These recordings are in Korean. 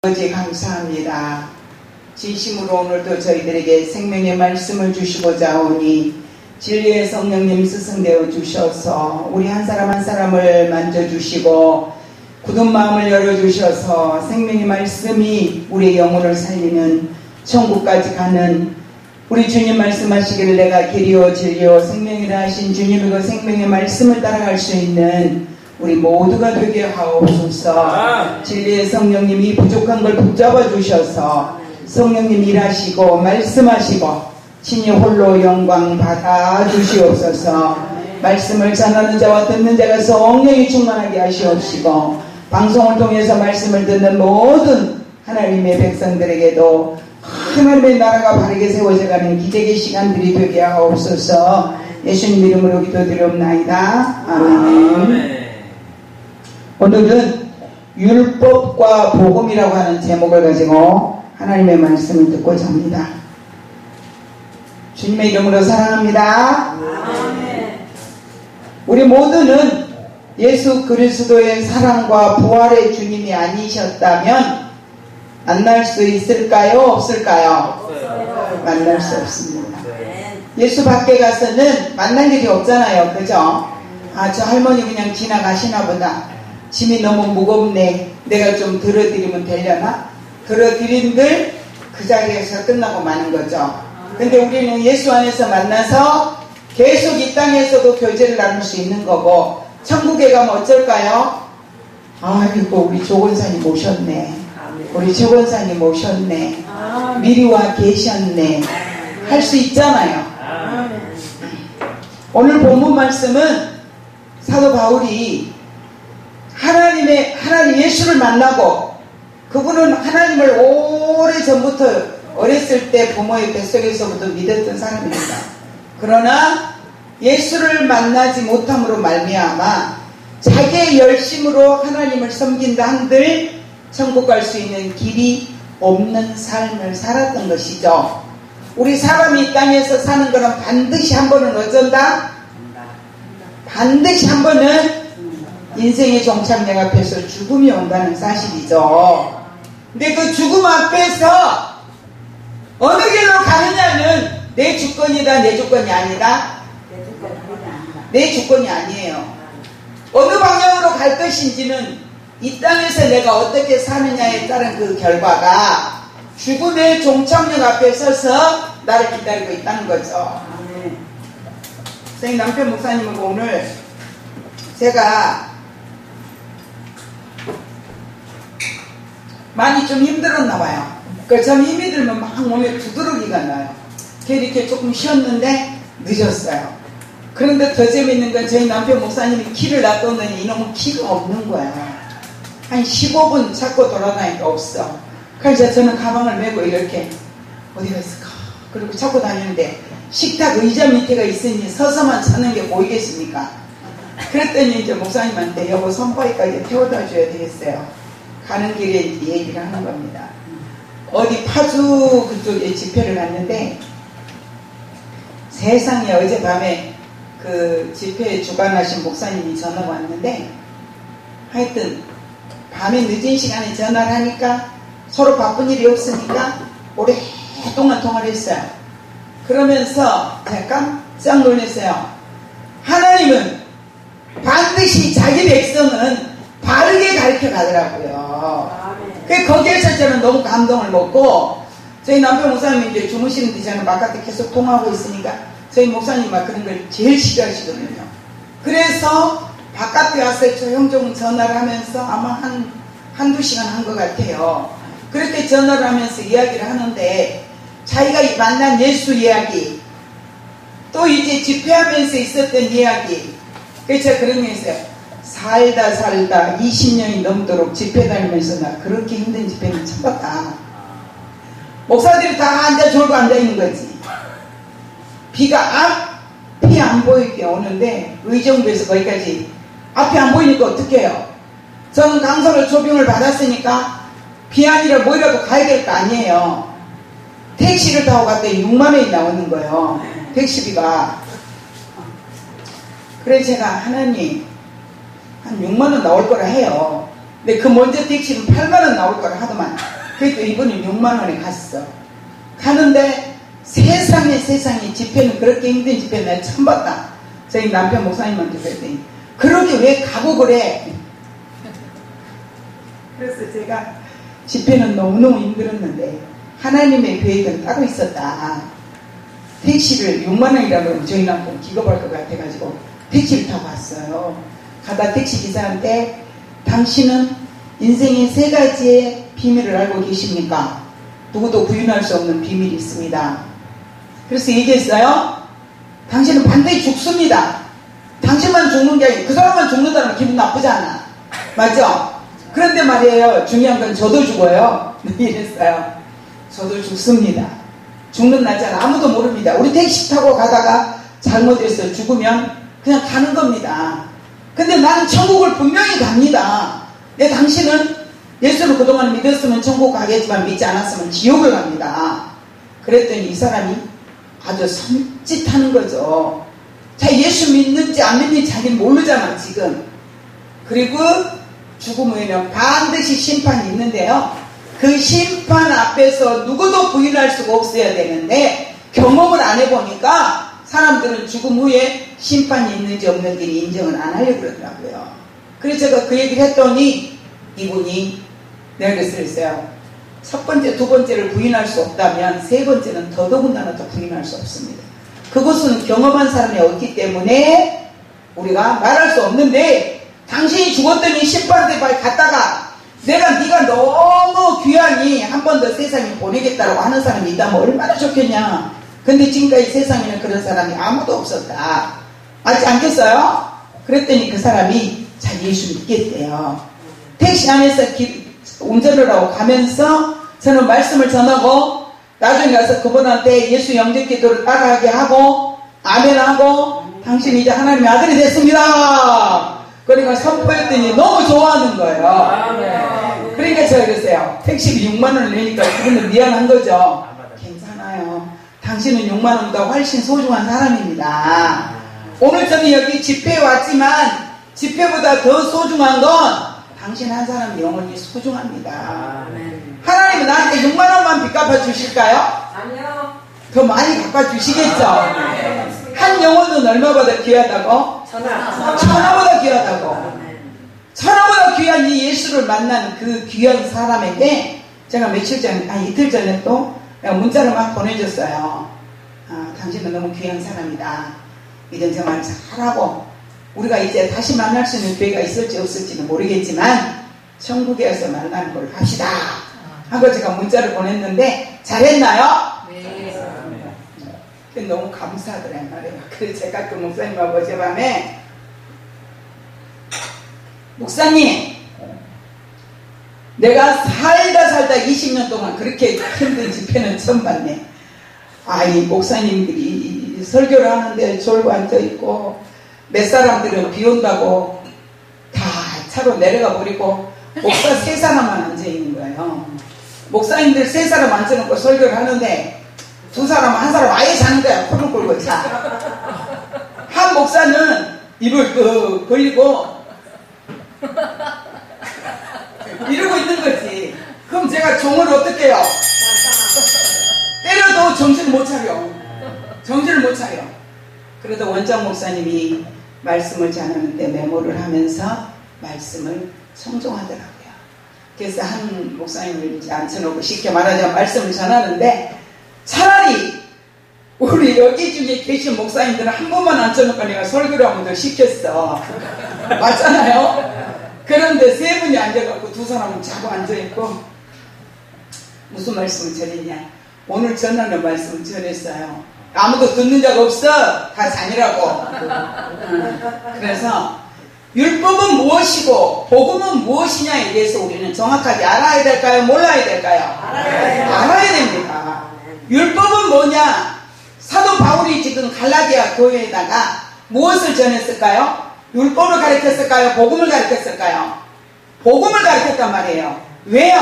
아버지 감사합니다. 진심으로 오늘도 저희들에게 생명의 말씀을 주시고자 오니 진리의 성령님 스승되어 주셔서 우리 한 사람 한 사람을 만져주시고 굳은 마음을 열어주셔서 생명의 말씀이 우리의 영혼을 살리는 천국까지 가는 우리 주님 말씀하시기를 내가 길이요 진리요 생명이라 하신 주님의 그 생명의 말씀을 따라갈 수 있는 우리 모두가 되게 하옵소서. 진리의 성령님이 부족한 걸 붙잡아 주셔서 성령님 일하시고 말씀하시고 친히 홀로 영광 받아 주시옵소서. 말씀을 전하는 자와 듣는 자가 성령이 충만하게 하시옵시고 방송을 통해서 말씀을 듣는 모든 하나님의 백성들에게도 하나님의 나라가 바르게 세워져가는 기적의 시간들이 되게 하옵소서. 예수님 이름으로 기도드리옵나이다. 아멘. 오늘은 율법과 복음이라고 하는 제목을 가지고 하나님의 말씀을 듣고자 합니다. 주님의 이름으로 사랑합니다. 아멘. 우리 모두는 예수 그리스도의 사랑과 부활의 주님이 아니셨다면 만날 수 있을까요? 없을까요? 없어요. 만날 수 없습니다. 예수 밖에 가서는 만날 일이 없잖아요. 그죠? 아, 저 할머니 그냥 지나가시나 보다. 짐이 너무 무겁네. 내가 좀 들어드리면 되려나? 들어드린들 그 자리에서 끝나고 마는 거죠. 근데 우리는 예수 안에서 만나서 계속 이 땅에서도 교제를 나눌 수 있는 거고 천국에 가면 어쩔까요? 아이고 우리 조건사님 모셨네. 우리 조건사님 모셨네. 미리 와 계셨네. 할 수 있잖아요. 오늘 본문 말씀은 사도 바울이 하나님 예수를 만나고 그분은 하나님을 오래전부터 어렸을 때 부모의 뱃속에서부터 믿었던 사람입니다. 그러나 예수를 만나지 못함으로 말미암아 자기의 열심으로 하나님을 섬긴다 한들 천국 갈 수 있는 길이 없는 삶을 살았던 것이죠. 우리 사람이 이 땅에서 사는 거는 반드시 한 번은 어쩐다? 반드시 한 번은 인생의 종착역 앞에서 죽음이 온다는 사실이죠. 근데 그 죽음 앞에서 어느 길로 가느냐는 내 주권이다, 내 주권이 아니다. 내 주권이 아니에요. 어느 방향으로 갈 것인지는 이 땅에서 내가 어떻게 사느냐에 따른 그 결과가 죽음의 종착역 앞에 서서 나를 기다리고 있다는 거죠. 선생님 남편 목사님하고 오늘 제가 많이 좀 힘들었나 봐요. 그래서 전 힘이 들면 막 몸에 두드러기가 나요. 이렇게 조금 쉬었는데 늦었어요. 그런데 더 재밌는 건 저희 남편 목사님이 키를 놔뒀더니 이놈은 키가 없는 거야. 한 15분 찾고 돌아다니니까 없어. 그래서 저는 가방을 메고 이렇게 어디가 있을까? 그리고 찾고 다니는데 식탁 의자 밑에가 있으니 서서만 찾는 게 보이겠습니까? 그랬더니 이제 목사님한테 여보 선바위까지 태워다 줘야 되겠어요. 가는 길에 얘기를 하는 겁니다. 어디 파주 그쪽에 집회를 갔는데 세상에 어젯밤에 그 집회에 주관하신 목사님이 전화가 왔는데 하여튼 밤에 늦은 시간에 전화를 하니까 서로 바쁜 일이 없으니까 오랫동안 통화를 했어요. 그러면서 제가 깜짝 놀랐어요. 하나님은 반드시 자기 백성은 바르게 가르쳐 가더라고요. 거기에서 저는 너무 감동을 먹고 저희 남편 목사님이 이제 주무시는데 저는 바깥에 계속 통화하고 있으니까 저희 목사님 막 그런 걸 제일 싫어하시거든요. 그래서 바깥에 와서 조용조용 전화를 하면서 아마 한두 시간 한 것 같아요. 그렇게 전화를 하면서 이야기를 하는데 자기가 만난 예수 이야기 또 이제 집회하면서 있었던 이야기 그래서 제가 그런 게 있어요. 살다 20년이 넘도록 집회 다니면서 나 그렇게 힘든 집회는 처음 봤다. 목사들이 다 졸고 앉아있는 거지. 비가 앞이 안 보이게 오는데 의정부에서 거기까지 앞이 안 보이니까 어떻게 해요? 저는 강서를 조병을 받았으니까 비 아니라 뭐라도 가야 될 거 아니에요. 택시를 타고 갔더니 6만 원이 나오는 거예요. 택시비가. 그래서 제가 하나님 한 6만 원 나올 거라 해요. 근데 그 먼저 택시는 8만원 나올 거라 하더만. 그래도 이번에 6만원에 갔어. 가는데 세상에 집회는 그렇게 힘든 집회 내가 처음 봤다. 저희 남편 목사님한테 그랬더니 그러게 왜 가고 그래? 그래서 제가 집회는 너무너무 힘들었는데 하나님의 계획은 따로 있었다. 택시를 6만원이라고 그러면 저희 남편 기겁할 것 같아가지고 택시를 타고 왔어요. 가다 택시 기사한테 당신은 인생의 3가지의 비밀을 알고 계십니까? 누구도 부인할 수 없는 비밀이 있습니다. 그래서 얘기했어요. 당신은 반드시 죽습니다. 당신만 죽는 게 아니고 그 사람만 죽는다면 기분 나쁘지 않아. 맞죠? 그런데 말이에요. 중요한 건 저도 죽어요. 이랬어요. 저도 죽습니다. 죽는 날짜는 아무도 모릅니다. 우리 택시 타고 가다가 잘못해서 죽으면 그냥 가는 겁니다. 근데 나는 천국을 분명히 갑니다. 근데 당신은 예수를 그동안 믿었으면 천국 가겠지만 믿지 않았으면 지옥을 갑니다. 그랬더니 이 사람이 아주 섬찟하는 거죠. 자, 예수 믿는지 안 믿는지 자기는 모르잖아 지금. 그리고 죽음 후에는 반드시 심판이 있는데요. 그 심판 앞에서 누구도 부인할 수가 없어야 되는데 경험을 안 해보니까 사람들은 죽음 후에 심판이 있는지 없는지 인정을 안 하려고 그러더라고요. 그래서 제가 그 얘기를 했더니 이분이 내가 그랬어요. 첫 번째, 두 번째를 부인할 수 없다면 세 번째는 더더군다나 더 부인할 수 없습니다. 그것은 경험한 사람이 없기 때문에 우리가 말할 수 없는데 당신이 죽었더니 심판대에 갔다가 네가 너무 귀하니 한 번 더 세상에 보내겠다고 하는 사람이 있다면 얼마나 좋겠냐. 근데 지금까지 세상에는 그런 사람이 아무도 없었다. 맞지 않겠어요? 그랬더니 그 사람이 자기 예수 믿겠대요. 택시 안에서 운전을 하고 가면서 저는 말씀을 전하고 나중에 가서 그분한테 예수 영접 기도를 따라하게 하고 아멘하고 당신이 이제 하나님의 아들이 됐습니다. 그러니까 선포했더니 너무 좋아하는 거예요. 그러니까 제가 그랬어요. 택시비 6만원을 내니까 그분은 미안한 거죠. 괜찮아요. 당신은 6만원보다 훨씬 소중한 사람입니다. 오늘 저는 여기 집회에 왔지만 집회보다 더 소중한 건 당신 한 사람 영혼이 소중합니다. 하나님은 나한테 6만원만 빚 갚아주실까요? 아니요. 더 많이 갚아주시겠죠? 한 영혼은 얼마보다 귀하다고? 천하보다 귀하다고. 천하보다 귀한 이 예수를 만난 그 귀한 사람에게 제가 이틀 전에 또 문자를 막 보내줬어요. 당신은 너무 귀한 사람이다. 믿음 생활을 잘하고 우리가 이제 다시 만날 수 있는 기회가 있을지 없을지는 모르겠지만 천국에서 만나는 걸 합시다 하고 제가 문자를 보냈는데 잘했나요? 네. 너무 감사하더란 말이에요. 그래서 제가 그 목사님하고 어젯밤에 목사님 내가 살다 20년 동안 그렇게 힘든 집회는 처음 봤네. 이 목사님들이 설교를 하는데 졸고 앉아있고 몇 사람들은 비 온다고 다 차로 내려가 버리고 목사 3사람만 앉아있는 거예요. 목사님들 3사람 앉아놓고 설교를 하는데 2사람, 1사람 아예 자는 거야. 코를 골고 자. 한 목사는 입을 벌리고 이러고 있는 거지. 그럼 제가 종을 어떻게 해요? 때려도 정신을 못 차려. 그래도 원장 목사님이 말씀을 전하는데 메모를 하면서 말씀을 청종하더라고요. 그래서 한 목사님을 이제 앉혀놓고 쉽게 말하자면 말씀을 전하는데 차라리 우리 여기 중에 계신 목사님들은 한 번만 앉혀놓고 내가 설교를 하면 더 시켰어. 맞잖아요? 그런데 3분이 앉아갖고 2사람은 자고 앉아있고 무슨 말씀을 전했냐. 오늘 전하는 말씀을 전했어요. 아무도 듣는 적 없어. 다 잔이라고. 그래서 율법은 무엇이고 복음은 무엇이냐에 대해서 우리는 정확하게 알아야 될까요? 몰라야 될까요? 알아야 됩니다. 율법은 뭐냐? 사도 바울이 지금 갈라디아 교회에다가 무엇을 전했을까요? 율법을 가르쳤을까요? 복음을 가르쳤을까요? 복음을 가르쳤단 말이에요. 왜요?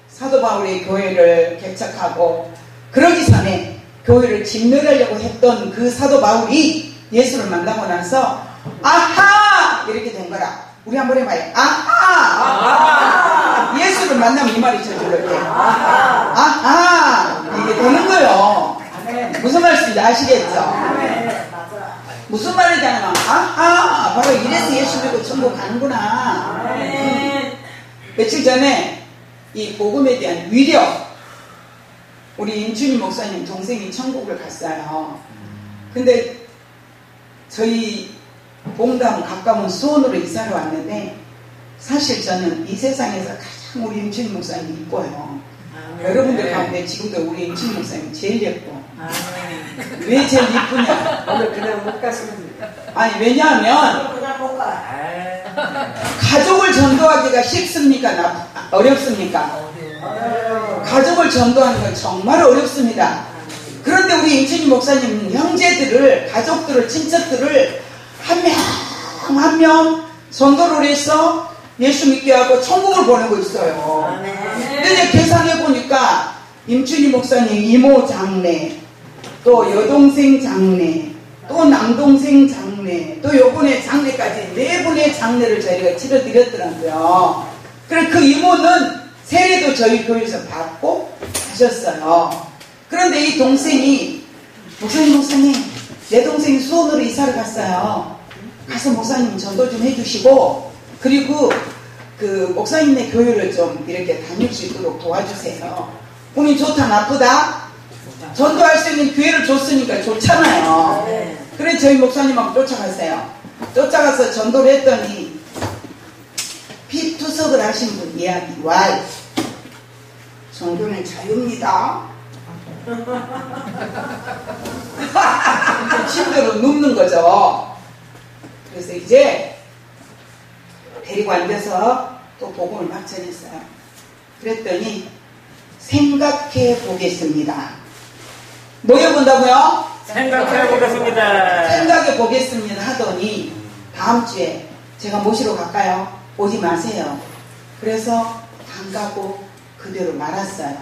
사도 바울이 교회를 개척하고 그러기 전에 교회를 짓누르려고 했던 그 사도 바울이 예수를 만나고 나서 아하! 이렇게 된 거라. 우리 한번 해봐요. 아하! 예수를 만나면 이 말이 저절로 돼. 아하! 이게 되는 거예요. 무슨 말씀인지 아시겠죠? 무슨 말인지 아냐면 아하! 바로 이래서 예수 믿고 천국 가는구나. 며칠 전에 이 복음에 대한 위력, 우리 임준희 목사님 동생이 천국을 갔어요. 근데 저희 봉담 가까운 수원으로 이사를 왔는데 사실 저는 이 세상에서 가장 우리 임준희 목사님이 이뻐요. 여러분들 가운데 지금도 우리 임준희 목사님이 제일 예뻐. 왜 제일 이쁘냐? 오늘 그냥 못 갔습니다. 아니 왜냐하면 그냥 못 가. 가족을 전도하기가 쉽습니까? 어렵습니까? 가족을 전도하는 건 정말 어렵습니다. 그런데 우리 임준희 목사님은 형제들을, 가족들을, 친척들을 한 명 한 명 전도를 해서 예수 믿게 하고 천국을 보내고 있어요. 근데 이제 계산해 보니까 임준희 목사님 이모 장례, 또 여동생 장례, 또 남동생 장례, 또 요번에 장례까지 4분의 장례를 저희가 치러드렸더라고요. 그래서 그 이모는 세례도 저희 교회에서 받고 하셨어요. 그런데 이 동생이 목사님 내 동생이 수원으로 이사를 갔어요. 가서 목사님 전도 좀 해주시고 그리고 그 목사님네 교회를 좀 이렇게 다닐 수 있도록 도와주세요. 본인 좋다 나쁘다? 전도할 수 있는 기회를 줬으니까 좋잖아요. 그래 저희 목사님하고 쫓아갔어요. 쫓아가서 전도를 했더니 피투석을 하신 분 이야기 와 종교는 자유입니다. 힘들어 눕는 거죠. 그래서 이제 데리고 앉아서 또 복음을 막 전했어요. 그랬더니 생각해 보겠습니다. 뭐 해본다고요? 생각해 보겠습니다. 생각해 보겠습니다 하더니 다음 주에 제가 모시러 갈까요? 오지 마세요. 그래서 안 가고 그대로 말았어요.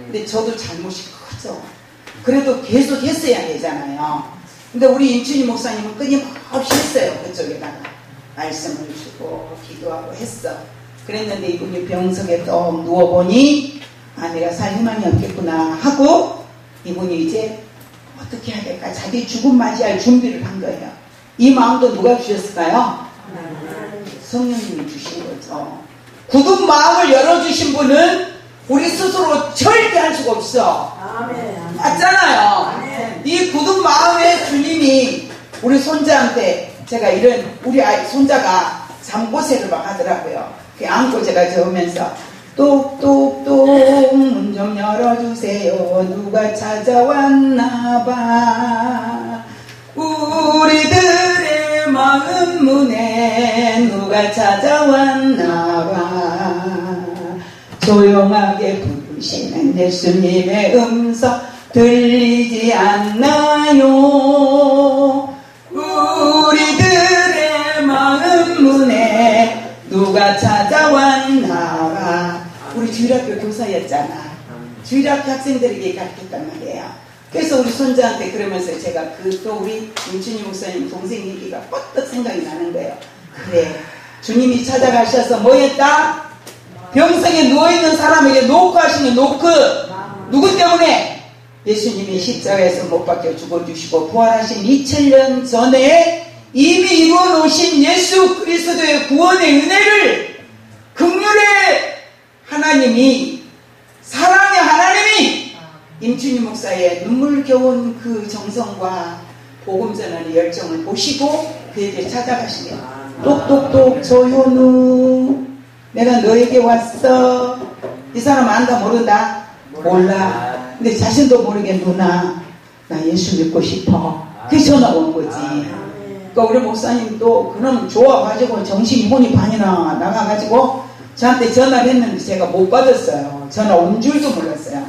근데 저도 잘못이 크죠. 그래도 계속 했어야 되잖아요. 근데 우리 임준희 목사님은 끊임없이 했어요. 그쪽에다가 말씀을 주고 기도하고 했어. 그랬는데 이분이 병석에 또 누워보니 아 내가 살 희망이 없겠구나 하고 이분이 이제 어떻게 해야 될까 자기 죽음 맞이할 준비를 한 거예요. 이 마음도 누가 주셨을까요? 성령님이 주신 거죠. 굳은 마음을 열어주신 분은 우리 스스로 절대 할 수가 없어. 맞잖아요. 이 굳은 마음의 주님이 우리 손자한테 제가 이런 우리 아이 손자가 잠꼬새를 막 하더라고요. 그 안고 제가 저으면서 똑똑똑 문 좀 열어주세요. 누가 찾아왔나봐. 우리들의 마음 문에 누가 찾아왔나봐. 조용하게 부르시는 예수님의 음성 들리지 않나요? 우리들의 마음 문에 누가 찾아왔나봐. 우리 주일학교 교사였잖아. 주일학교 학생들에게 가르쳤단 말이에요. 그래서 우리 손자한테 그러면서 제가 또 우리 임준희 목사님 동생 얘기가 뻗떡 생각이 나는 거예요. 그래 주님이 찾아가셔서 뭐 했다? 병성에 누워있는 사람에게 노크 하시는 노크. 누구 때문에? 예수님이 십자가에서 못 박혀 죽어주시고 부활하신 2000년 전에 이미 이루어놓으신 예수 그리스도의 구원의 은혜를 긍휼의 하나님이 사랑의 하나님이 임준희 목사의 눈물겨운 그 정성과 복음 전하는 열정을 보시고 그에게 찾아가시네요. 똑똑똑 조현우 내가 너에게 왔어. 이 사람 안다 모른다? 몰라. 근데 자신도 모르게 누나 나 예수 믿고 싶어. 그게 전화 온 거지. 그러니까 우리 목사님도 그놈 좋아가지고 정신이 혼이 반이나 나가가지고 저한테 전화를 했는데 제가 못 받았어요. 전화 온 줄도 몰랐어요.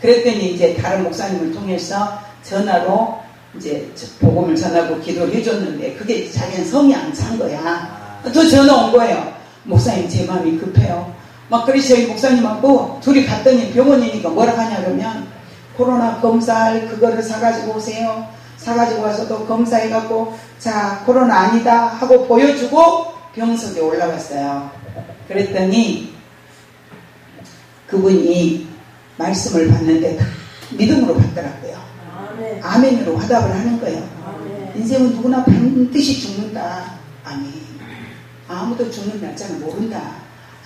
그랬더니 이제 다른 목사님을 통해서 전화로 이제 복음을 전하고 기도를 해줬는데 그게 자기는 성이 안 찬 거야. 또 전화 온 거예요. 목사님 제 마음이 급해요. 막 그래서 저희 목사님하고 둘이 갔더니 병원이니까 뭐라 하냐 그러면 코로나 검사할 그거를 사가지고 오세요. 사가지고 와서 또 검사해갖고 자 코로나 아니다 하고 보여주고 병석에 올라갔어요. 그랬더니 그분이 말씀을 받는데 다 믿음으로 받더라고요. 아멘. 아멘으로 화답을 하는 거예요. 아멘. 인생은 누구나 반드시 죽는다. 아멘. 아무도 죽는 날짜는 모른다.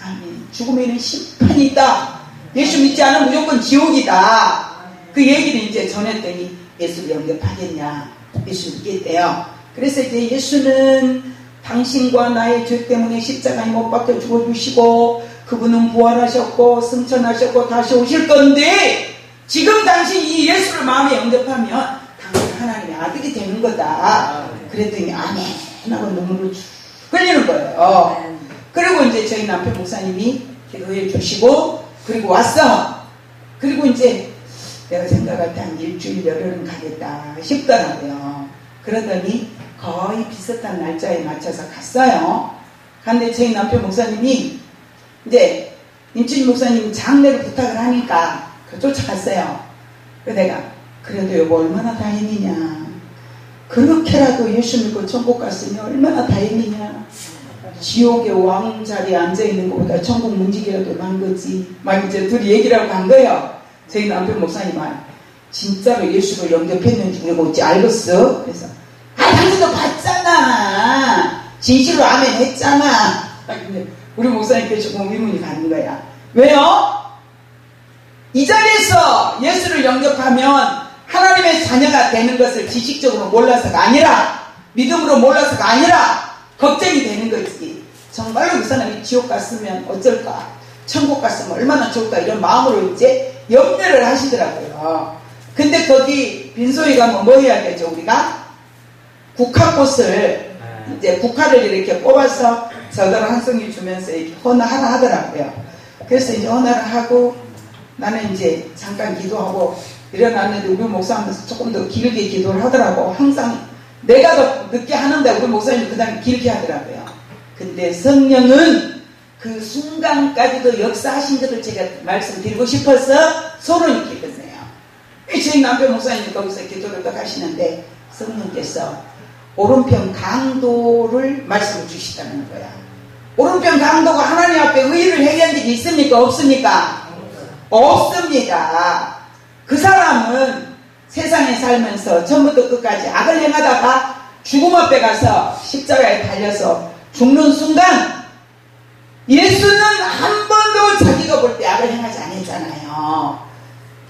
아멘. 죽음에는 심판이 있다. 예수 믿지 않으면 무조건 지옥이다. 그 얘기를 이제 전했더니 예수를 영접하겠냐. 예수 믿겠대요. 그래서 이제 예수는 당신과 나의 죄 때문에 십자가에 못 박혀 죽어주시고 그분은 부활하셨고 승천하셨고 다시 오실 건데 지금 당신 이 예수를 마음에 영접하면 당신 하나님의 아들이 되는 거다. 그랬더니 아멘 하고 눈물을 쭉 흘리는 거예요. 그리고 이제 저희 남편 목사님이 기도해 주시고 그리고 왔어. 그리고 이제 내가 생각할 때 한 일주일 열흘은 가겠다 싶더라고요. 그러더니 거의 비슷한 날짜에 맞춰서 갔어요. 근데 저희 남편 목사님이 이제 임춘희 목사님 장례를 부탁을 하니까 쫓아갔어요. 그래서 내가 그래도 여보 얼마나 다행이냐. 그렇게라도 예수 믿고 천국 갔으면 얼마나 다행이냐. 지옥의 왕 자리에 앉아있는 것보다 천국 문지기라도 난 거지. 막 이제 둘이 얘기를 하고 간 거예요. 저희 남편 목사님 말 진짜로 예수를 영접했는지 우리가 어찌 알겠어? 그래서 당신도 봤잖아. 진실로 아멘 했잖아. 근데 우리 목사님께서 조금 의문이 가는 거야. 왜요? 이 자리에서 예수를 영접하면 하나님의 자녀가 되는 것을 지식적으로 몰라서가 아니라 믿음으로 몰라서가 아니라 걱정이 되는 거지. 정말로 그 사람이 지옥 갔으면 어쩔까? 천국 갔으면 얼마나 좋을까? 이런 마음으로 이제 염려를 하시더라고요. 근데 거기 빈소에 가면 뭐 해야겠죠? 우리가 국화꽃을 이제 국화를 이렇게 뽑아서 저들 한 송이 주면서 이렇게 헌화하라 하더라고요. 그래서 이제 헌화를 하고 나는 이제 잠깐 기도하고 일어났는데 우리 목사님은 조금 더 길게 기도를 하더라고. 항상 내가 더 늦게 하는데 우리 목사님이 그 다음에 길게 하더라고요. 근데 성령은 그 순간까지도 역사하신 것을 제가 말씀드리고 싶어서 소론이 깊었어요. 저희 남편 목사님이 거기서 기도를 딱 하시는데 성령께서 오른편 강도를 말씀을 주시다는 거야. 오른편 강도가 하나님 앞에 의의를 행한 적이 있습니까? 없습니까? 없습니다. 그 사람은 세상에 살면서 처음부터 끝까지 악을 행하다가 죽음 앞에 가서 십자가에 달려서 죽는 순간 예수는 한 번도 자기가 볼 때 악을 행하지 않았잖아요.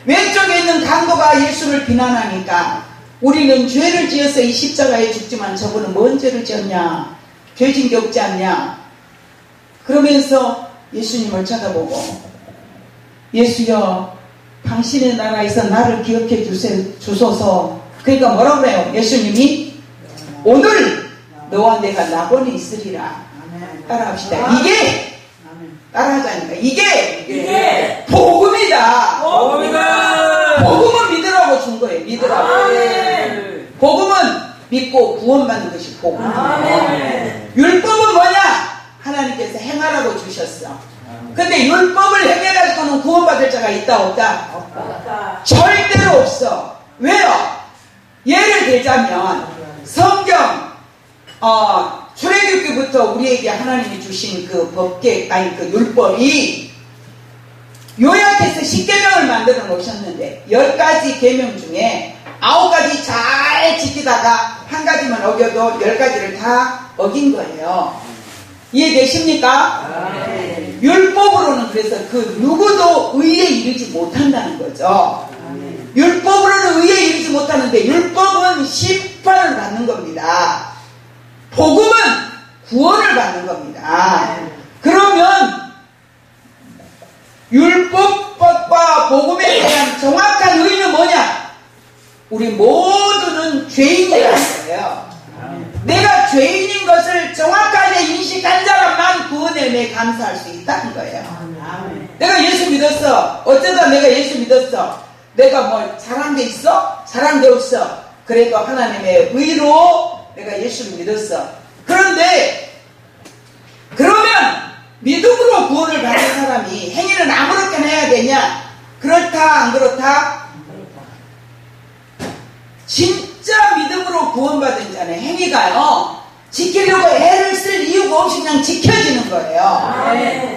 왼쪽에 있는 강도가 예수를 비난하니까 우리는 죄를 지어서 이 십자가에 죽지만 저분은 뭔 죄를 지었냐? 죄진 게 없지 않냐? 그러면서 예수님을 쳐다보고 예수여 당신의 나라에서 나를 기억해 주소서. 그러니까 뭐라고 그래요? 예수님이 오늘 너와 내가 낙원에 있으리라. 따라합시다. 이게 따라하자니까 이게 복음이다. 복음은 믿으라고 준 거예요. 믿으라고. 복음은 믿고 구원받는 것이 복음이에요. 율법은 뭐냐? 하나님께서 행하라고 주셨어. 근데 율법을 행해가지고는 구원받을 자가 있다 없다? 없다. 절대로 없어. 왜요? 예를 들자면 성경 출애굽기부터 우리에게 하나님이 주신 그 법계 아니 그 율법이 요약해서 10계명을 만들어 놓으셨는데 10가지 계명 중에 9가지 잘 지키다가 한 가지만 어겨도 10가지를 다 어긴 거예요. 이해되십니까? 율법으로는 그래서 그 누구도 의에 이르지 못한다는 거죠. 율법으로는 의에 이르지 못하는데 율법은 심판을 받는 겁니다. 복음은 구원을 받는 겁니다. 그러면 율법과 복음에 대한 정확한 의의는 뭐냐? 우리 모두는 죄인이라는 거예요. 내가 죄인인 것을 정확하게 인식한 사람만 구원에 은혜에 감사할 수 있다는 거예요. 내가 예수 믿었어. 어쩌다 내가 예수 믿었어. 내가 뭐 잘한 게 있어? 잘한 게 없어. 그래도 하나님의 의로 내가 예수를 믿었어. 그런데 그러면 믿음으로 구원을 받는 사람이 행위는 아무렇게나 해야 되냐? 그렇다 안 그렇다? 진짜 믿음으로 구원받은 자는 행위가요 지키려고 애를 쓸 이유가 없이 그냥 지켜지는 거예요.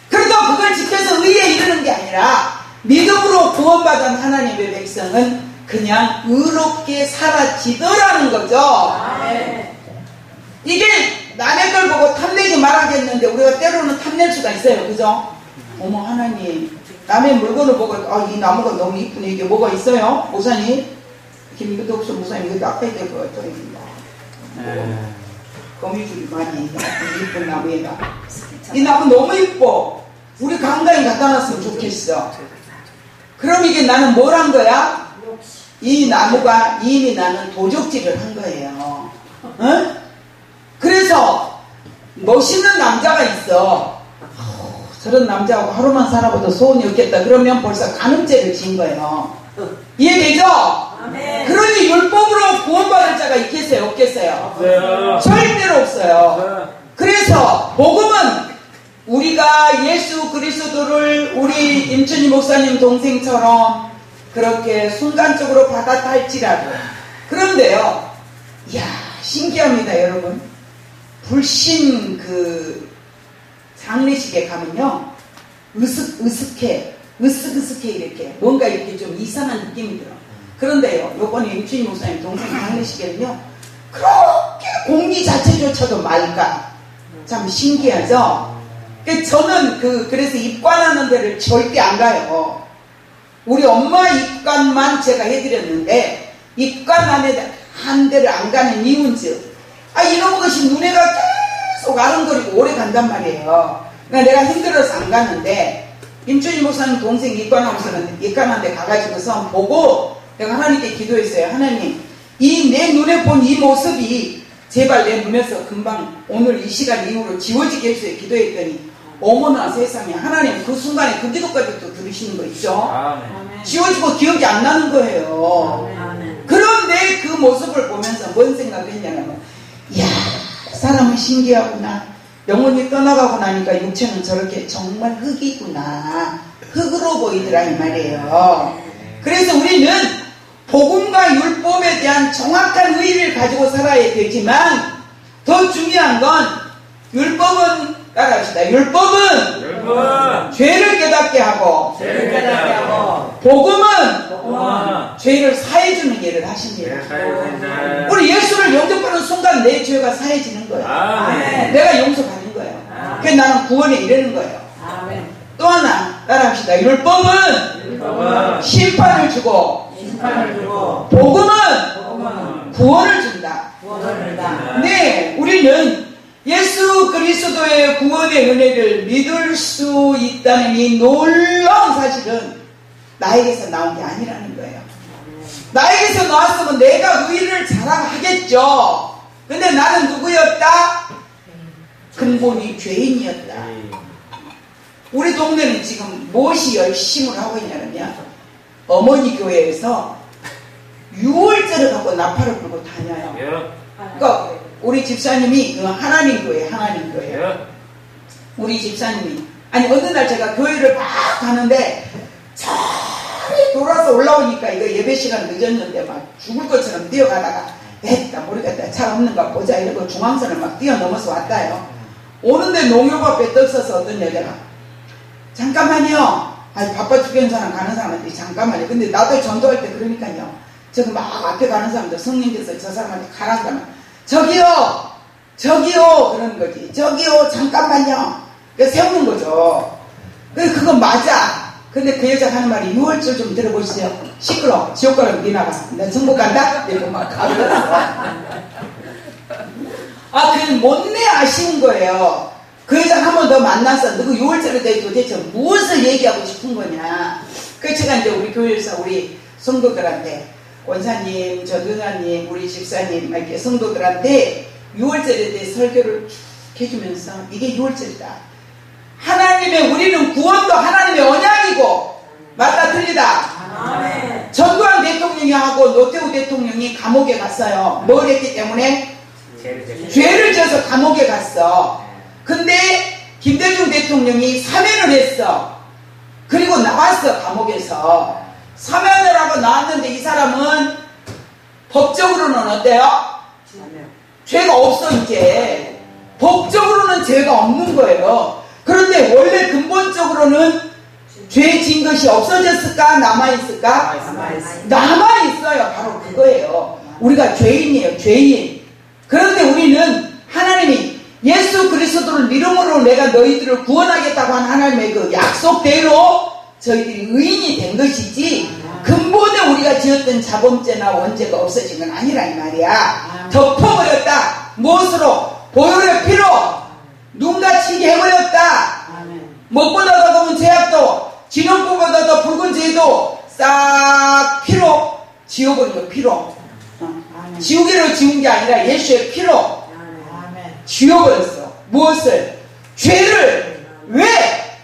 그래도 그걸 지켜서 의에 이르는 게 아니라 믿음으로 구원받은 하나님의 백성은 그냥 의롭게 사라지더라는 거죠. 이게 남의 걸 보고 탐내지 말아야겠는데 우리가 때로는 탐낼 수가 있어요. 그죠? 어머 하나님, 남의 물건을 보고 이 나무가 너무 이쁘네. 이게 뭐가 있어요? 목사님? 김덕수 목사님 이거 닦아야 될 것 같아요. 거미줄이 많이 있네. 이쁜 나무에다. 이 나무 너무 이뻐. 우리 강당에 갖다 놨으면 좋겠어. 그럼 이게 나는 뭘 한 거야? 이 나무가 이미 나는 도적질을 한 거예요. 응? 그래서 멋있는 남자가 있어. 저런 남자하고 하루만 살아봐도 소원이 없겠다. 그러면 벌써 간음죄를 지은 거예요. 이해되죠? 그러니 율법으로 구원받을 자가 있겠어요? 없겠어요? 네. 절대로 없어요. 그래서 복음은 우리가 예수 그리스도를 우리 임춘희 목사님 동생처럼 그렇게 순간적으로 받아들일지라도, 그런데요, 이야 신기합니다 여러분. 불신 그 장례식에 가면요 으스으스해 이렇게 뭔가 이렇게 좀 이상한 느낌이 들어. 그런데요 요번에 임춘희 목사님 동생 장례식에는요 그렇게 공기 자체조차도 맑아. 참 신기하죠. 저는 그래서 입관하는 데를 절대 안 가요. 우리 엄마 입관만 제가 해드렸는데 입관한 데를 안 가는 이유인즉 이런 것이 눈에가 계속 아른거리고 오래 간단 말이에요. 그러니까 내가 힘들어서 안 갔는데 임춘희 목사님 동생 입관하는 데 가가지고서 보고 내가 하나님께 기도했어요. 하나님, 이 내 눈에 본 이 모습이 제발 내 눈에서 금방 오늘 이 시간 이후로 지워지게 해주세요. 기도했더니 어머나 세상에, 하나님 그 순간에 그 기도까지 또 들으시는 거 있죠? 아멘. 지워지고 기억이 안 나는 거예요. 아멘. 그런데 그 모습을 보면서 뭔 생각을 했냐면, 이야 사람은 신기하구나. 영혼이 떠나가고 나니까 육체는 저렇게 정말 흙이구나. 흙으로 보이더라 이 말이에요. 그래서 우리는 복음과 율법에 대한 정확한 의의를 가지고 살아야 되지만 더 중요한 건 율법은 따라합시다. 율법은 죄를 깨닫게 하고 복음은 죄를 사해주는 일을 하십니다. 우리 예수를 영접하는 순간 내 죄가 사해지는 거예요. 아멘. 내가 용서받는 거예요. 그래서 나는 구원에 이르는 거예요. 또 하나 따라합시다. 율법은 심판을 주고 복음은 구원을 준다. 네, 우리는 예수 그리스도의 구원의 은혜를 믿을 수 있다는 이 놀라운 사실은 나에게서 나온 게 아니라는 거예요. 나에게서 나왔으면 내가 의를 자랑하겠죠. 근데 나는 누구였다? 근본이 죄인이었다. 우리 동네는 지금 무엇이 열심을 하고 있냐면요, 어머니 교회에서 6월절을 갖고 나팔을 불고 다녀요. 그러니까 우리 집사님이 그 하나님 교회 우리 집사님이 어느 날 제가 교회를 막 가는데 저리 돌아서 올라오니까 이거 예배 시간 늦었는데 막 죽을 것처럼 뛰어가다가 됐다 모르겠다 잘 없는가 보자 이러고 중앙선을 막 뛰어넘어서 왔다요. 오는데 농협 앞에 떡 서서 어떤 여자가 잠깐만요. 바빠 죽겠는 사람 가는 사람한테 잠깐만요. 근데 나도 전도할 때 그러니까요. 저거 막 앞에 가는 사람들 성령께서 저 사람한테 가라고 하면 저기요 그러는 거지. 저기요 잠깐만요. 그래서 세우는 거죠. 그거 맞아. 근데 그 여자가 하는 말이 6월절 좀 들어보시죠. 시끄러. 지옥 가라고 니 나가. 나 전복 간다? 이러고 막 가버렸어. 그 못내 아쉬운 거예요. 그 여자 한 번 더 만나서 너 그 6월절에 대해 도대체 무엇을 얘기하고 싶은 거냐. 그래서 제가 이제 우리 교회에서 우리 성도들한테 원사님, 전도사님, 우리 집사님 이렇게 성도들한테 6월절에 대해 설교를 쭉 해주면서 이게 6월절이다. 하나님의 우리는 구원도 하나님의 언약이고 맞다 틀리다. 아멘. 전두환 대통령이 하고 노태우 대통령이 감옥에 갔어요. 뭘 했기 때문에? 죄를 지어서 감옥에 갔어. 근데 김대중 대통령이 사면을 했어. 그리고 나왔어. 감옥에서 사면을 하고 나왔는데 이 사람은 법적으로는 어때요? 죄가 없어 이제. 법적으로는 죄가 없는 거예요. 그런데 원래 근본적으로는 죄 진 것이 없어졌을까? 남아있을까? 남아있어요. 바로 그거예요. 우리가 죄인이에요. 죄인. 그런데 우리는 하나님이 예수 그리스도를 믿음으로 내가 너희들을 구원하겠다고 한 하나님의 그 약속대로 저희들이 의인이 된 것이지 근본에 우리가 지었던 자범죄나 원죄가 없어진 건 아니라 이 말이야. 덮어버렸다. 무엇으로? 보혈의 피로 눈같이게 해버렸다. 먹보다 더 검은 죄악도 진흙보다 더 붉은 죄도 싹 피로 지워버린 거. 피로 지우개로 지운 게 아니라 예수의 피로 지워버렸어. 무엇을? 죄를. 왜?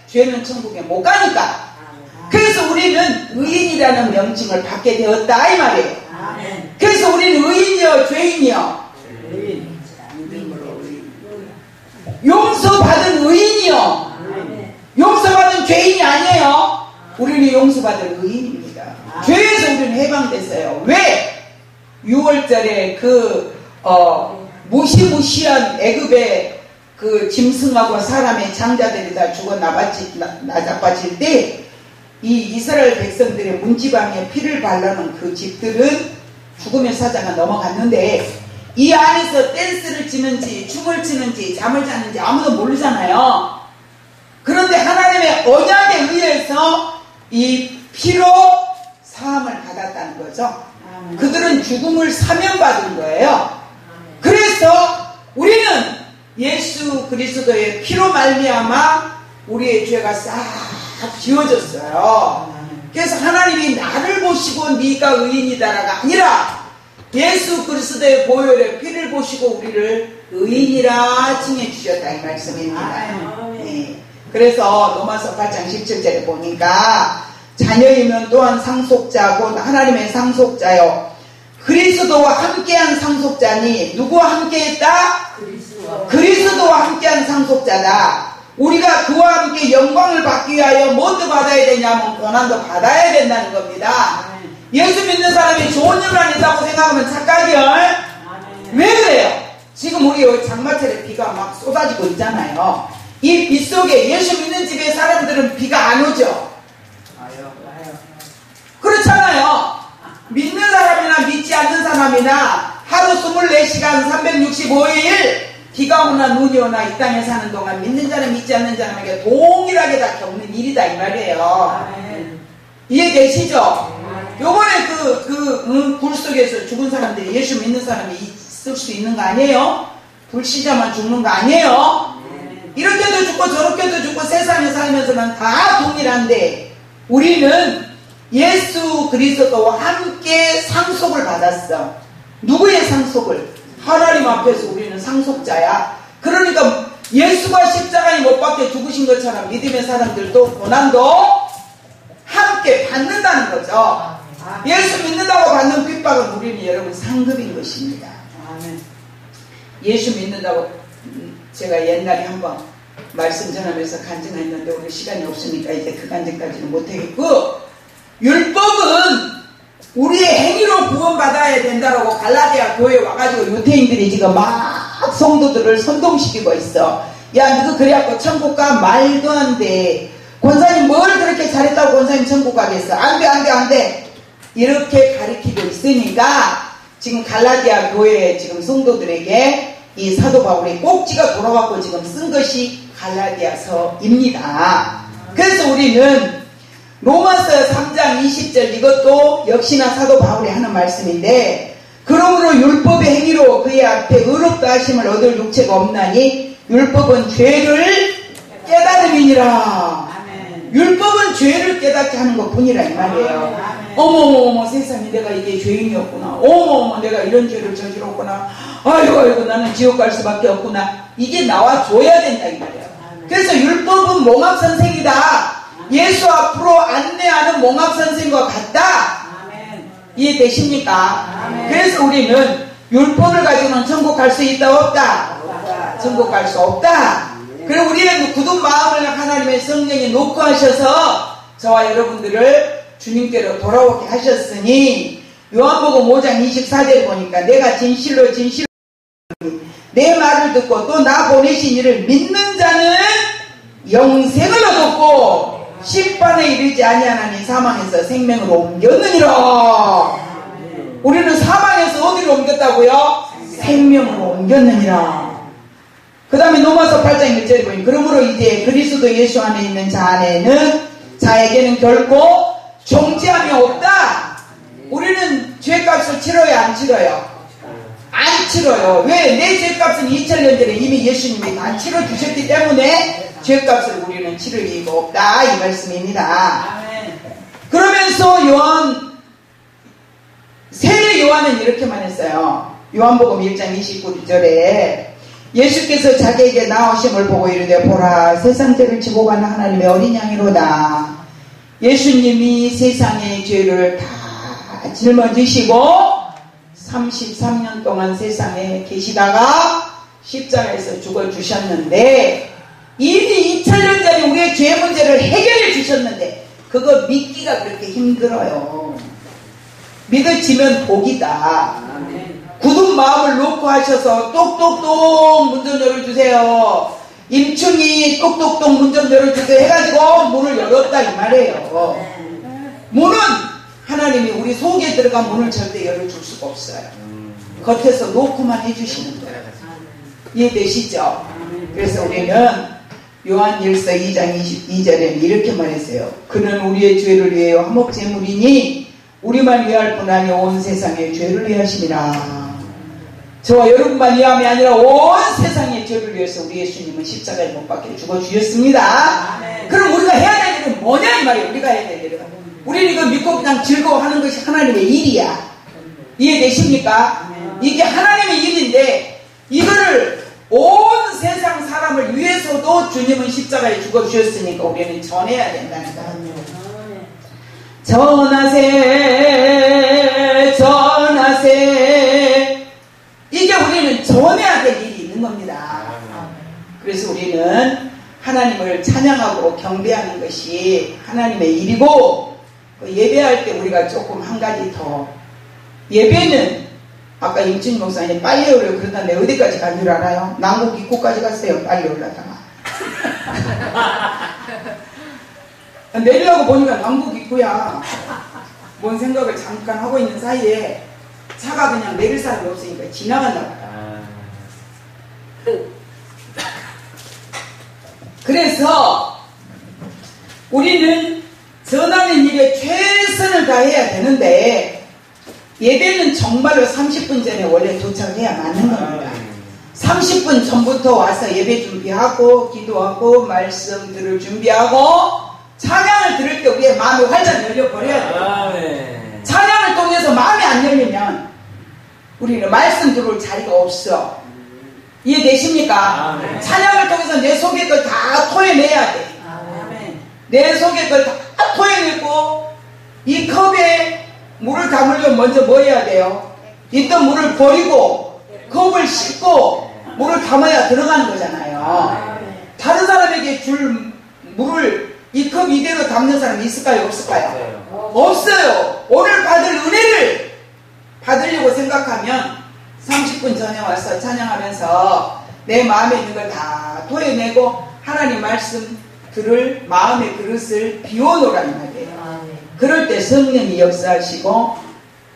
죄는 천국에 못 가니까. 그래서 우리는 의인이라는 명칭을 받게 되었다 이 말이에요. 그래서 우리는 의인이요 죄인이요? 용서받은 의인이요 용서받은 죄인이 아니에요. 우리는 용서받은 의인입니다. 죄에서 우리는 해방됐어요. 왜? 6월절에 무시무시한 애굽의 그 짐승하고 사람의 장자들이 다 죽어 나자빠질 때 이 이스라엘 백성들의 문지방에 피를 바르는 그 집들은 죽음의 사자가 넘어갔는데 이 안에서 댄스를 치는지 춤을 추는지 잠을 자는지 아무도 모르잖아요. 그런데 하나님의 언약에 의해서 이 피로 사함을 받았다는 거죠. 그들은 죽음을 사면받은 거예요. 그래서 우리는 예수 그리스도의 피로 말미암아 우리의 죄가 싹 지워졌어요. 그래서 하나님이 나를 보시고 네가 의인이다라가 아니라 예수 그리스도의 보혈의 피를 보시고 우리를 의인이라 칭해 주셨다 이 말씀입니다. 네. 그래서 로마서 8장 17절에 보니까 자녀이면 또한 상속자 곧 하나님의 상속자요 그리스도와 함께한 상속자니 누구와 함께했다? 그리스도와 함께한 상속자다. 우리가 그와 함께 영광을 받기 위하여 뭐도 받아야 되냐면 고난도 받아야 된다는 겁니다. 예수 믿는 사람이 좋은 일을 안 했다고 생각하면 착각이요. 왜 그래요? 지금 우리 여기 장마철에 비가 막 쏟아지고 있잖아요. 이 비 속에 예수 믿는 집에 사람들은 비가 안 오죠. 그렇잖아요. 믿는 사람이나 믿지 않는 사람이나 하루 24시간 365일 비가 오나 눈이 오나 이 땅에 사는 동안 믿는 자는 믿지 않는 사람에게 동일하게 다 겪는 일이다 이 말이에요. 이해되시죠? 요번에 불 속에서 죽은 사람들이 예수 믿는 사람이 있을 수 있는 거 아니에요? 불신자만 죽는 거 아니에요? 이렇게도 죽고 저렇게도 죽고 세상에 살면서는 다 동일한데 우리는 예수 그리스도와 함께 상속을 받았어. 누구의 상속을? 하나님 앞에서 우리는 상속자야. 그러니까 예수가 십자가에 못 박혀 죽으신 것처럼 믿음의 사람들도 고난도 함께 받는다는 거죠. 예수 믿는다고 받는 핍박은 우리는 여러분 상급인 것입니다. 예수 믿는다고 제가 옛날에 한번 말씀 전하면서 간증했는데 오늘 시간이 없으니까 이제 그 간증까지는 못하겠고 율법은 우리의 행위로 구원받아야 된다라고 갈라디아 교회에 와가지고 유대인들이 지금 막 성도들을 선동시키고 있어. 야 너도 그래갖고 천국 가? 말도 안 돼. 권사님 뭘 그렇게 잘했다고 권사님 천국 가겠어? 안 돼. 이렇게 가르치고 있으니까 지금 갈라디아 교회 지금 성도들에게 이 사도 바울이 꼭지가 돌아가고 지금 쓴 것이 갈라디아서입니다. 그래서 우리는 로마서 3장 20절 이것도 역시나 사도 바울이 하는 말씀인데 그러므로 율법의 행위로 그의 앞에 의롭다 하심을 얻을 육체가 없나니 율법은 죄를 깨달음이니라. 율법은 죄를 깨닫게 하는 것 뿐이라 이 말이에요. 어머머머 세상에 내가 이게 죄인이었구나. 어머머 내가 이런 죄를 저질렀구나. 아이고 나는 지옥 갈 수밖에 없구나. 이게 나와줘야 된다 이 말이에요. 그래서 율법은 몽합선생이다. 예수 앞으로 안내하는 몽합선생과 같다. 이해되십니까? 그래서 우리는 율법을 가지고는 천국 갈 수 있다 없다? 천국 갈 수 없다. 그리고 우리는 굳은 마음을 하나님의 성령이 놓고 하셔서 저와 여러분들을 주님께로 돌아오게 하셨으니 요한복음 5장 24절 보니까 내가 진실로 내 말을 듣고 또 나 보내신 이를 믿는 자는 영생을 얻었고 심판에 이르지 아니하나니 사망에서 생명으로 옮겼느니라. 우리는 사망에서 어디로 옮겼다고요? 생명으로 옮겼느니라. 그 다음에 로마서 8장 1절에 보니 그러므로 이제 그리스도 예수 안에 있는 자에게는 결코 정죄함이 없다. 우리는 죄값을 치러요, 안 치러요? 안 치러요. 왜? 내 죄값은 2000년 전에 이미 예수님이 다 치러주셨기 때문에 죄값을 우리는 치를 이유가 없다, 이 말씀입니다. 그러면서 세례 요한은 이렇게 말했어요. 요한복음 1장 29절에 예수께서 자기에게 나오심을 보고 이르되 보라 세상 죄를 지고 가는 하나님의 어린 양이로다. 예수님이 세상의 죄를 다 짊어지시고 33년 동안 세상에 계시다가 십자가에서 죽어주셨는데 이미 2000년 전에 우리의 죄 문제를 해결해 주셨는데 그거 믿기가 그렇게 힘들어요. 믿어지면 복이다. 굳은 마음을 놓고 하셔서 똑똑똑 문 좀 열어주세요. 임충이 똑똑똑 문 좀 열어주세요 해가지고 문을 열었다 이 말이에요. 문은 하나님이 우리 속에 들어간 문을 절대 열어줄 수가 없어요. 겉에서 놓고만 해주시는 거예요. 이해되시죠? 그래서 우리는 요한일서 2장 22절에 이렇게 말했어요. 그는 우리의 죄를 위하여 화목제물이니 우리만 위할 뿐 아니라 온 세상의 죄를 위하심이라. 저와 여러분만 위함이 아니라 온 세상의 죄를 위해서 우리 예수님은 십자가에 못 박혀 죽어주셨습니다. 그럼 우리가 해야 될 일은 뭐냐 이 말이에요. 우리가 해야 될 일은 우리는 이거 믿고 그냥 즐거워하는 것이 하나님의 일이야. 이해되십니까? 이게 하나님의 일인데 이거를 온 세상 사람을 위해서도 주님은 십자가에 죽어주셨으니까 우리는 전해야 된다는 거예요. 전하세 이게 우리는 전해야 될 일이 있는 겁니다. 그래서 우리는 하나님을 찬양하고 경배하는 것이 하나님의 일이고 예배할 때 우리가 조금 한 가지 더 예배는 아까 임춘 목사님 빨리 오려고 그러던데 어디까지 간 줄 알아요? 남국 입구까지 갔어요. 빨리 올라다가 내리려고 보니까 남국 입구야. 뭔 생각을 잠깐 하고 있는 사이에 차가 그냥 내릴 사람이 없으니까 지나간다 봐요. 그래서 우리는 전하는 일에 최선을 다해야 되는데 예배는 정말로 30분 전에 원래 도착해야 맞는 겁니다. 30분 전부터 와서 예배 준비하고 기도하고 말씀 들을 준비하고 찬양을 들을 때 우리의 마음이 활짝 열려버려야 돼요. 찬양을 통해서 마음이 안 열리면 우리는 말씀 들을 자리가 없어. 이해되십니까? 찬양을 통해서 내 속의 걸 다 토해내야 돼. 내 속의 걸 다 토해내고 이 컵에 물을 담으려면 먼저 뭐 해야 돼요? 있던 물을 버리고 컵을 씻고 물을 담아야 들어가는 거잖아요. 다른 사람에게 줄 물을 이 컵 이대로 담는 사람이 있을까요? 없을까요? 없어요. 오늘 받을 은혜를 받으려고 생각하면 30분 전에 와서 찬양하면서 내 마음에 있는 걸 다 토해내고 하나님 말씀 들을 마음의 그릇을 비워놓으라는 말이에요. 그럴 때 성령이 역사하시고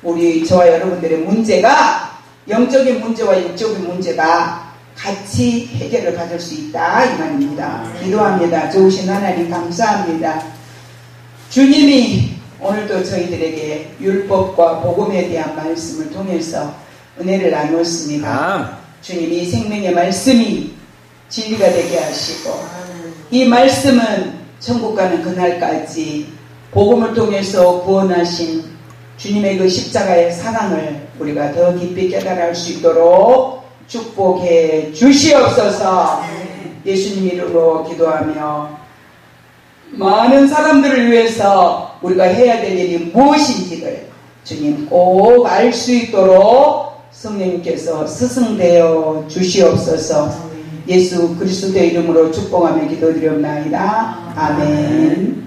우리 저와 여러분들의 문제가 영적인 문제와 육적인 문제가 같이 해결을 받을 수 있다 이 말입니다. 기도합니다. 좋으신 하나님 감사합니다. 주님이 오늘도 저희들에게 율법과 복음에 대한 말씀을 통해서 은혜를 나누었습니다. 주님이 생명의 말씀이 진리가 되게 하시고 이 말씀은 천국 가는 그날까지 복음을 통해서 구원하신 주님의 그 십자가의 사랑을 우리가 더 깊이 깨달을 수 있도록 축복해 주시옵소서. 예수님 이름으로 기도하며 많은 사람들을 위해서 우리가 해야 될 일이 무엇인지를 주님 꼭 알 수 있도록 성령님께서 스승되어 주시옵소서. 예수 그리스도의 이름으로 축복하며 기도드리옵나이다. 아멘.